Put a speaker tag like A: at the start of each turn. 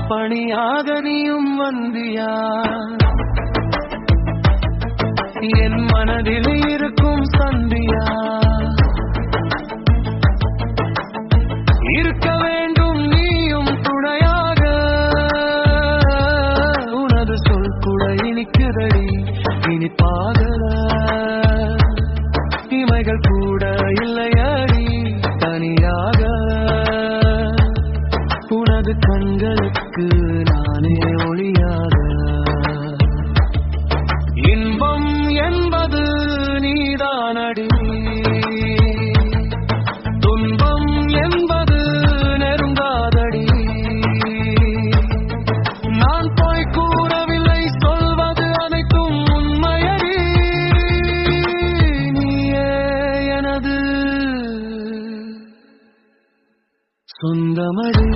A: பணியாக நீயும் வந்தியா என் மனதில் இருக்கும் சந்தியா இருக்க வேண்டும் நீயும் துணையாக உனது சொல் கூட இனிக்குதடி இனிப்பாகல இமைகள் கூட இல்லையடி தனியாக உனது கண்களுக்கு நானே ஒளியாக இன்பம் என்பது நீதானடி துன்பம் என்பது நெருங்காதடி நான் போய் கூறவில்லை சொல்வது அனைத்தும் உண்மையடி நீயே எனது சொந்தமடி